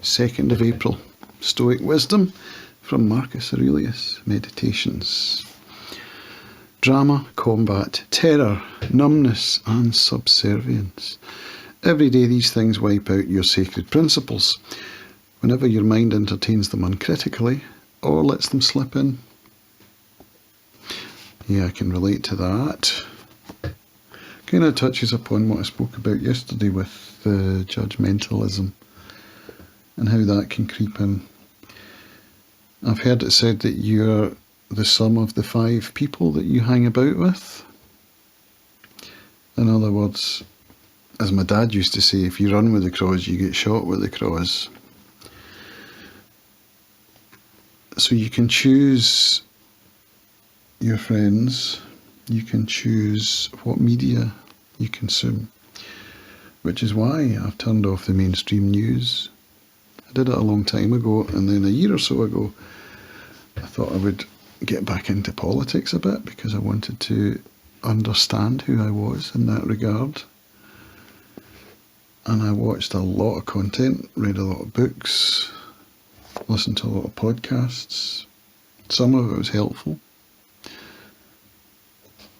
2nd of April. Stoic wisdom from Marcus Aurelius. Meditations. Drama, combat, terror, numbness and subservience. Every day these things wipe out your sacred principles. Whenever your mind entertains them uncritically or lets them slip in. Yeah, I can relate to that. Kind of touches upon what I spoke about yesterday with judgmentalism and how that can creep in. I've heard it said that you're the sum of the 5 people that you hang about with. In other words, as my dad used to say, if you run with the crows, you get shot with the crows. So you can choose your friends, you can choose what media you consume, which is why I've turned off the mainstream news. I did it a long time ago, and then a year or so ago I thought I would get back into politics a bit because I wanted to understand who I was in that regard. And I watched a lot of content, read a lot of books, listened to a lot of podcasts. Some of it was helpful.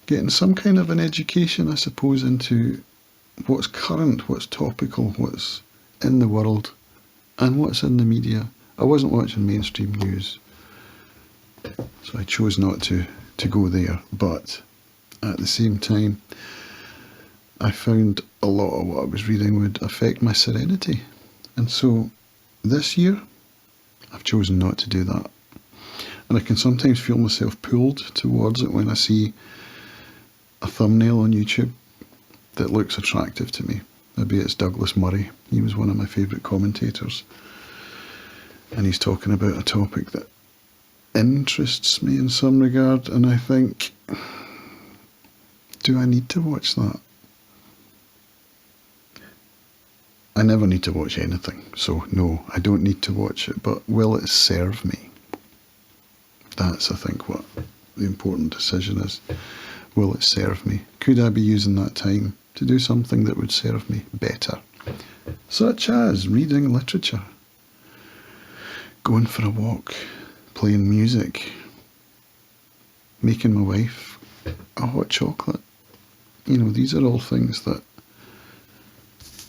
Getting some kind of an education, I suppose, into what's current, what's topical, what's in the world, and what's in the media. I wasn't watching mainstream news, so I chose not to go there. But at the same time, I found a lot of what I was reading would affect my serenity. And so this year, I've chosen not to do that. And I can sometimes feel myself pulled towards it when I see a thumbnail on YouTube that looks attractive to me. Maybe it's Douglas Murray. He was one of my favourite commentators. And he's talking about a topic that interests me in some regard. And I think, do I need to watch that? I never need to watch anything. So no, I don't need to watch it. But will it serve me? That's, I think, what the important decision is. Will it serve me? Could I be using that time to do something that would serve me better? Such as reading literature, going for a walk, playing music, making my wife a hot chocolate. You know, these are all things that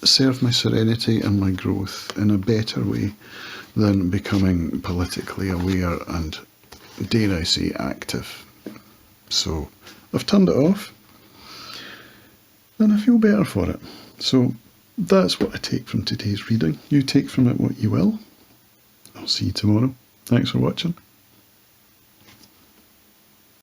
serve my serenity and my growth in a better way than becoming politically aware and, dare I say, active. So I've turned it off and I feel better for it. So that's what I take from today's reading. You take from it what you will. I'll see you tomorrow. Thanks for watching.